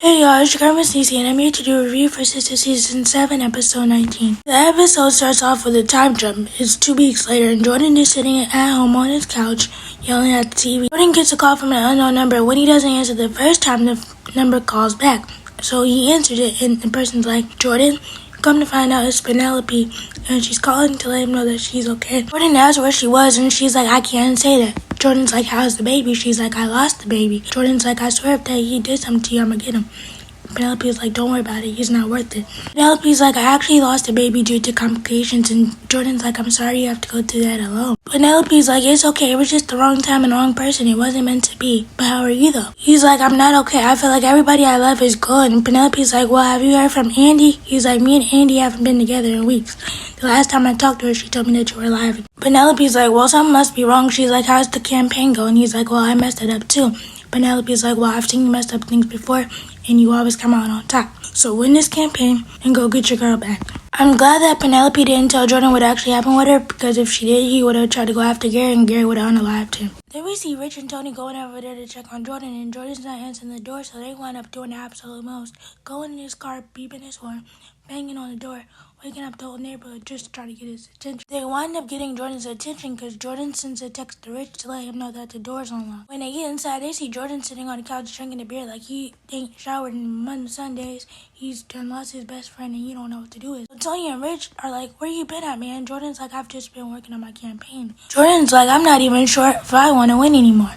Hey y'all, it's your girl Missniecytv and I'm here to do a review for Sistas Season 7, Episode 19. The episode starts off with a time jump. It's 2 weeks later and Jordan is sitting at home on his couch yelling at the TV. Jordan gets a call from an unknown number. When he doesn't answer the first time, the number calls back. So he answered it and the person's like, Jordan? Come to find out it's Penelope and she's calling to let him know that she's okay. Jordan asks where she was and she's like, I can't say that. Jordan's like, how's the baby? She's like, I lost the baby. Jordan's like, I swear if that he did something to you, I'm gonna get him. Penelope's like, don't worry about it, he's not worth it. Penelope's like, I actually lost a baby due to complications, and Jordan's like, I'm sorry you have to go through that alone. Penelope's like, it's okay, it was just the wrong time and wrong person, it wasn't meant to be. But how are you though? He's like, I'm not okay, I feel like everybody I love is good. And Penelope's like, well, have you heard from Andy? He's like, me and Andy haven't been together in weeks. The last time I talked to her, she told me that you were alive. Penelope's like, well, something must be wrong. She's like, how's the campaign going? He's like, well, I messed it up too. Penelope's like, well, I've seen you messed up things before, and you always come out on top. So win this campaign and go get your girl back. I'm glad that Penelope didn't tell Jordan what actually happened with her, because if she did, he would have tried to go after Gary, and Gary would have unalived him. Then we see Rich and Tony going over there to check on Jordan, and Jordan's not answering the door, so they wind up doing the absolute most. Going in his car, beeping his horn, banging on the door, waking up the whole neighborhood just to try to get his attention. They wind up getting Jordan's attention because Jordan sends a text to Rich to let him know that the door's unlocked. When they get inside, they see Jordan sitting on the couch drinking a beer like he ain't showered in months, Sundays. He's done lost his best friend and he don't know what to do with. So Tony and Rich are like, where you been at, man? Jordan's like, I've just been working on my campaign. Jordan's like, I'm not even sure if I want to win anymore.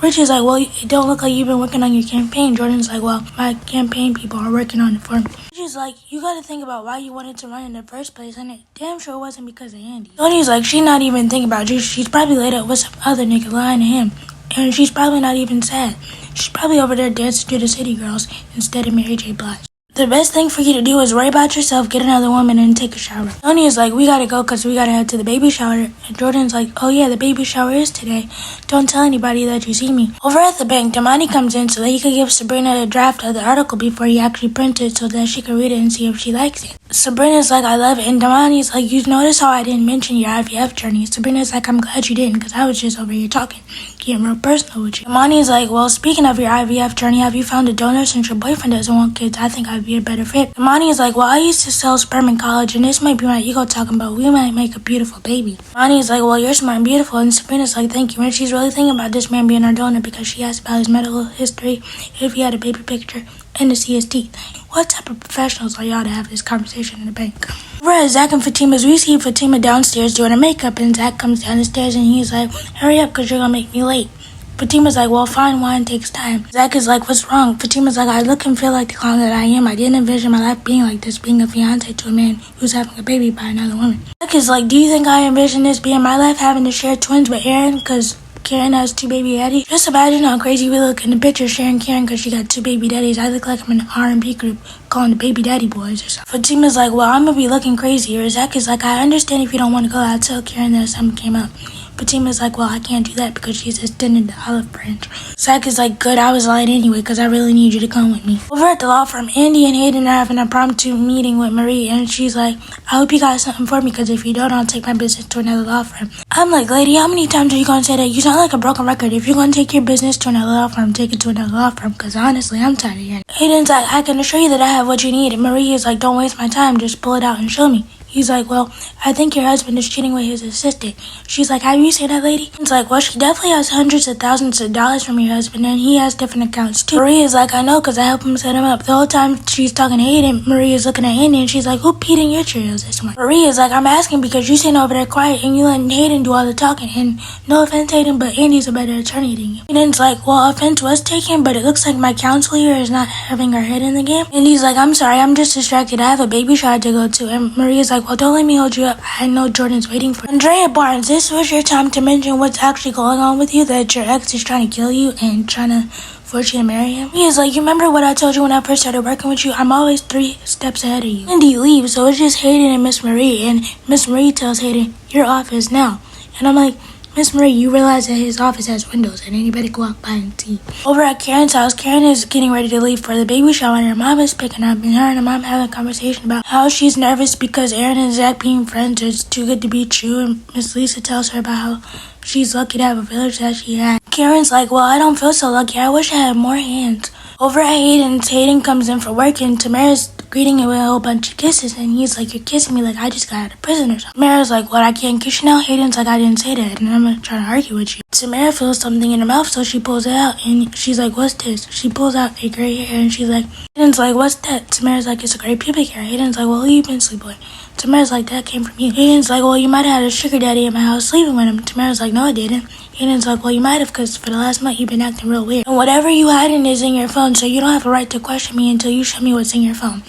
Rich is like, well, it don't look like you've been working on your campaign. Jordan's like, well, my campaign people are working on it for me. Rich is like, you gotta think about why you wanted to run in the first place, and it damn sure wasn't because of Andy. Tony's like, she's not even thinking about you. She's probably laid up with some other nigga lying to him. And she's probably not even sad. She's probably over there dancing to the City Girls instead of Mary J. Blige. The best thing for you to do is worry about yourself, get another woman, and take a shower. Tony is like, we gotta go because we gotta head to the baby shower. And Jordan's like, oh yeah, the baby shower is today. Don't tell anybody that you see me. Over at the bank, Damani comes in so that he could give Sabrina a draft of the article before he actually prints it so that she could read it and see if she likes it. Sabrina's like, I love it. And Damani's like, you notice how I didn't mention your IVF journey? Sabrina's like, I'm glad you didn't because I was just over here talking, getting real personal with you. Damani's like, well, speaking of your IVF journey, have you found a donor since your boyfriend doesn't want kids? I think I'd be a better fit. Damani is like, well, I used to sell sperm in college and this might be my ego talking about we might make a beautiful baby. Damani is like, well, you're smart and beautiful. And Sabrina's like, thank you. And she's really thinking about this man being our donor because she asked about his medical history, if he had a baby picture, and to see his teeth. What type of professionals are y'all to have this conversation in the bank? Whereas Zach and Fatima's, we see Fatima downstairs doing her makeup, and Zach comes down the stairs and he's like, hurry up because you're gonna make me late. Fatima's like, well, fine wine takes time. Zach is like, what's wrong? Fatima's like, I look and feel like the clown that I am. I didn't envision my life being like this, being a fiance to a man who's having a baby by another woman. Zach is like, do you think I envision this being my life, having to share twins with Aaron because Karen has 2 baby daddies? Just imagine how crazy we look in the picture sharing Karen because she got 2 baby daddies. I look like I'm in an R&B group calling the baby daddy boys or something. Fatima's like, well, I'm gonna be looking crazy. Or Zach is like, I understand if you don't want to go out, tell Karen that something came up. Fatima's like, well, I can't do that because she's extended the olive branch. Zach is like, good, I was lying anyway because I really need you to come with me. Over at the law firm, Andy and Hayden are having a impromptu meeting with Marie, and she's like, I hope you got something for me because if you don't, I'll take my business to another law firm. I'm like, lady, how many times are you going to say that? You sound like a broken record. If you're going to take your business to another law firm, take it to another law firm because honestly, I'm tired of hearing it. Hayden's like, I can assure you that I have what you need. And Marie is like, don't waste my time, just pull it out and show me. He's like, well, I think your husband is cheating with his assistant. She's like, have you seen that lady? He's like, well, she definitely has hundreds of thousands of dollars from your husband, and he has different accounts too. Marie is like, I know, because I helped him set him up. The whole time she's talking to Hayden, Marie is looking at Andy, and she's like, who peed in your Cheerios this morning? Marie is like, I'm asking because you sitting over there quiet, and you letting Hayden do all the talking, and no offense, Hayden, but Andy's a better attorney than you. Hayden's like, well, offense was taken, but it looks like my counsel here is not having her head in the game. And he's like, I'm sorry, I'm just distracted. I have a baby shower to go to. And Marie is like, well, don't let me hold you up. I know Jordan's waiting for you. Andrea Barnes, this was your time to mention what's actually going on with you, that your ex is trying to kill you and trying to force you to marry him. He is like, you remember what I told you when I first started working with you? I'm always 3 steps ahead of you. Andy leaves, so it's just Hayden and Miss Marie, and Miss Marie tells Hayden, your office now. And I'm like, Miss Marie, you realize that his office has windows and anybody can walk by and see. Over at Karen's house, Karen is getting ready to leave for the baby shower and her mom is picking up, and her and her mom having a conversation about how she's nervous because Aaron and Zach being friends is too good to be true, and Miss Lisa tells her about how she's lucky to have a village that she had. Karen's like, well, I don't feel so lucky. I wish I had more hands. Over at Hayden comes in for work and Tamara's greeting him with a whole bunch of kisses, and he's like, "You're kissing me like I just got out of prison or something." Tamara's like, "What, I can't kiss you now?" Hayden's like, "I didn't say that, and I'm not trying to argue with you." Tamara feels something in her mouth, so she pulls it out, and she's like, "What's this?" She pulls out a gray hair, and she's like, Hayden's like, "What's that?" Tamara's like, "It's a gray pubic hair." Hayden's like, "Well, who you been sleeping with?" Tamara's like, "That came from you." Hayden's like, "Well, you might have had a sugar daddy in my house sleeping with him." Tamara's like, "No, I didn't." Hayden's like, "Well, you might have, because for the last month you've been acting real weird. And whatever you hiding is in your phone, so you don't have a right to question me until you show me what's in your phone."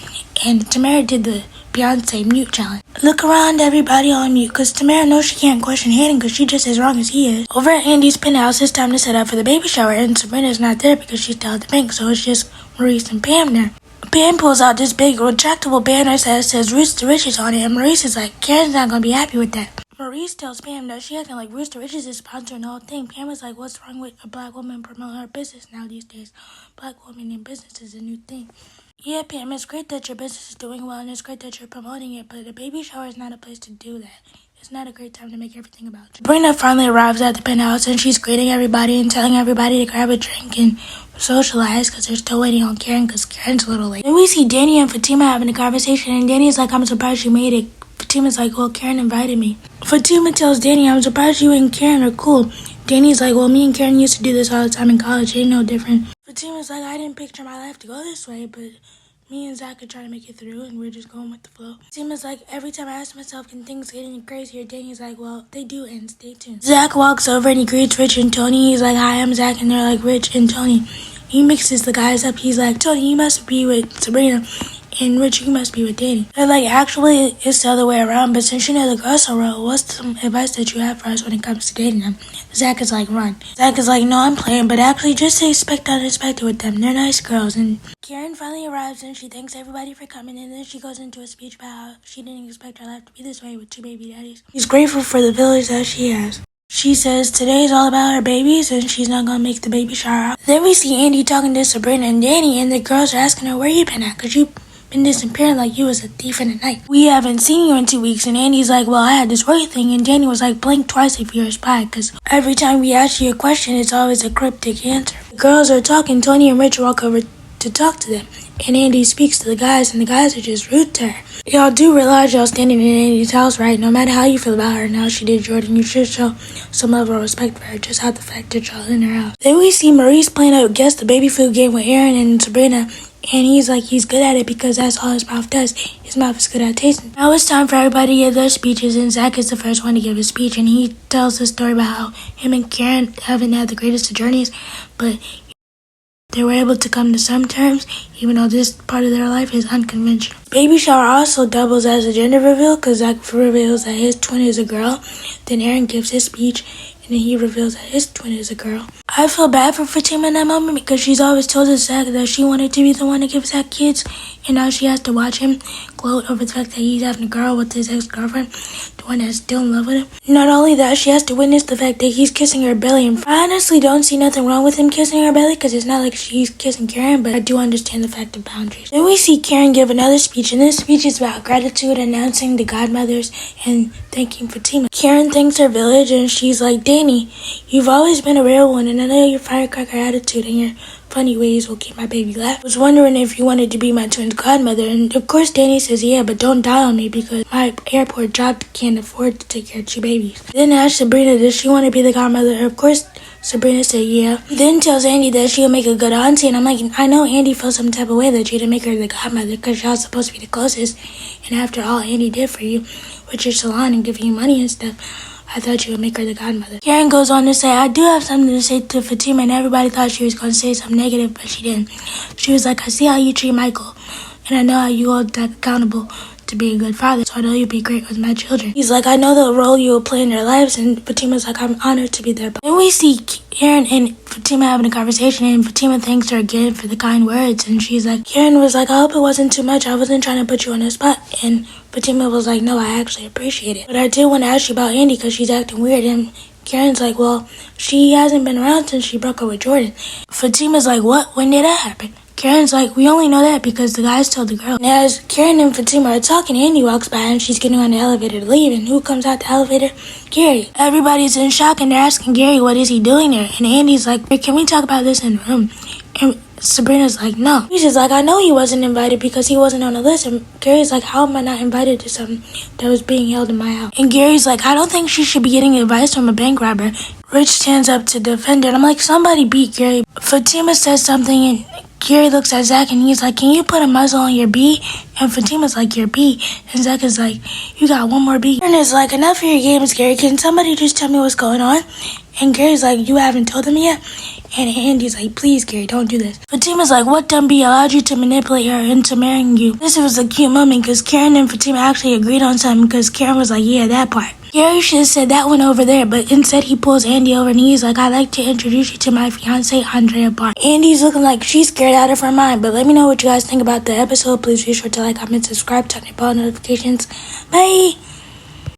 And Tamara did the Beyonce mute challenge. Look around, everybody on mute, because Tamara knows she can't question Hayden because she's just as wrong as he is. Over at Andy's penthouse, it's time to set up for the baby shower, and Sabrina's not there because she's still at the bank, so it's just Maurice and Pam there. Pam pulls out this big retractable banner that says Rooster Riches on it, and Maurice is like, "Karen's not going to be happy with that." Maurice tells Pam that she acting like Rooster Riches is sponsoring the whole thing. Pam is like, "What's wrong with a black woman promoting her business now these days? Black women in business is a new thing." "Yeah, Pam, it's great that your business is doing well, and it's great that you're promoting it, but a baby shower is not a place to do that. It's not a great time to make everything about you." Sabrina finally arrives at the penthouse, and she's greeting everybody and telling everybody to grab a drink and socialize because they're still waiting on Karen because Karen's a little late. Then we see Danny and Fatima having a conversation, and Danny's like, "I'm surprised you made it." Fatima's like, "Well, Karen invited me." Fatima tells Danny, "I'm surprised you and Karen are cool." Danny's like, "Well, me and Karen used to do this all the time in college. Ain't no different." Fatima's like, "I didn't picture my life to go this way, but me and Zach are trying to make it through, and we're just going with the flow." Fatima's like, "Every time I ask myself, can things get any crazier?" Danny's like, "Well, they do, and stay tuned." Zach walks over and he greets Rich and Tony. He's like, "Hi, I'm Zach," and they're like, "Rich and Tony." He mixes the guys up. He's like, "Tony, you must be with Sabrina, and Rich, you must be with Danny." They're like, "Actually, it's the other way around, but since you know the girls so well, what's some advice that you have for us when it comes to dating them?" Zach is like, "Run." Zach is like, "No, I'm playing, but actually just expect unexpected with them. They're nice girls." And Karen finally arrives, and she thanks everybody for coming, and then she goes into a speech about how she didn't expect her life to be this way with 2 baby daddies. She's grateful for the village that she has. She says today is all about her babies, and she's not gonna make the baby shower. Then we see Andy talking to Sabrina and Danny, and the girls are asking her, "Where you been at? Cause you been disappearing like you was a thief in the night. We haven't seen you in 2 weeks." And Andy's like, "Well, I had this work thing," and Danny was like, "Blink twice if you're a spy, cause every time we ask you a question, it's always a cryptic answer." The girls are talking. Tony and Rich walk over to talk to them, and Andy speaks to the guys, and the guys are just rude to her. Y'all do realize y'all standing in Andy's house, right? No matter how you feel about her and how she did Jordan, you should show some level of respect for her, just out the fact that y'all in her house. Then we see Maurice playing a guess the baby food game with Aaron and Sabrina, and he's like, he's good at it because that's all his mouth does. His mouth is good at tasting. Now it's time for everybody to give their speeches, and Zach is the first one to give his speech, and he tells the story about how him and Karen haven't had the greatest of journeys, but they were able to come to some terms, even though this part of their life is unconventional. Baby shower also doubles as a gender reveal because Zach reveals that his twin is a girl. Then Aaron gives his speech, and then he reveals that his twin is a girl. I feel bad for Fatima in that moment because she's always told Zach that she wanted to be the one to give Zach kids, and now she has to watch him gloat over the fact that he's having a girl with his ex-girlfriend, the one that's still in love with him. Not only that, she has to witness the fact that he's kissing her belly, and I honestly don't see nothing wrong with him kissing her belly because it's not like she's kissing Karen, but I do understand the fact of boundaries. Then we see Karen give another speech, and this speech is about gratitude, announcing the godmothers, and thanking Fatima. Karen thanks her village, and she's like, "Danny, you've always been a real one, and I know your firecracker attitude and your funny ways will keep my baby laugh. I was wondering if you wanted to be my twin's godmother." And of course Danny says, "Yeah, but don't die on me because my airport job can't afford to take care of 2 babies." Then asks Sabrina, does she want to be the godmother? Of course Sabrina said yeah. Then tells Andy that she'll make a good auntie, and I'm like, I know Andy feels some type of way that you didn't make her the godmother because y'all supposed to be the closest, and after all Andy did for you with your salon and giving you money and stuff, I thought you would make her the godmother. Karen goes on to say, "I do have something to say to Fatima," and everybody thought she was going to say something negative, but she didn't. She was like, "I see how you treat Michael, and I know how you hold that accountable to be a good father, so I know you'll be great with my children." He's like, "I know the role you will play in their lives," and Fatima's like, "I'm honored to be there." Then we see Karen and Fatima having a conversation, and Fatima thanks her again for the kind words, and she's like, Karen was like, "I hope it wasn't too much. I wasn't trying to put you on the spot." And Fatima was like, "No, I actually appreciate it. But I did want to ask you about Andy because she's acting weird." And Karen's like, "Well, she hasn't been around since she broke up with Jordan." Fatima's like, "What? When did that happen?" Karen's like, "We only know that because the guys told the girl." And as Karen and Fatima are talking, Andy walks by and she's getting on the elevator to leave. And who comes out the elevator? Gary. Everybody's in shock and they're asking Gary, what is he doing there? And Andy's like, "Can we talk about this in the room?" And Sabrina's like, no. She's like, I know he wasn't invited because he wasn't on the list. And Gary's like, how am I not invited to something that was being held in my house? And Gary's like, I don't think she should be getting advice from a bank robber. Rich stands up to defend it. I'm like, somebody beat Gary. Fatima says something and Gary looks at Zach and he's like, can you put a muzzle on your B? And Fatima's like, your B. And Zach is like, you got one more B. And it's like, enough of your games, Gary. Can somebody just tell me what's going on? And Gary's like, you haven't told them yet? And Andy's like, please, Gary, don't do this. Fatima's like, what dumb B allowed you to manipulate her into marrying you? This was a cute moment because Karen and Fatima actually agreed on something because Karen was like, yeah, that part. Gary should have said that one over there, but instead he pulls Andy over and he's like, I'd like to introduce you to my fiance, Andrea Barr. Andy's looking like she's scared out of her mind, but let me know what you guys think about the episode. Please be sure to like, comment, subscribe, turn on bell notifications. Bye!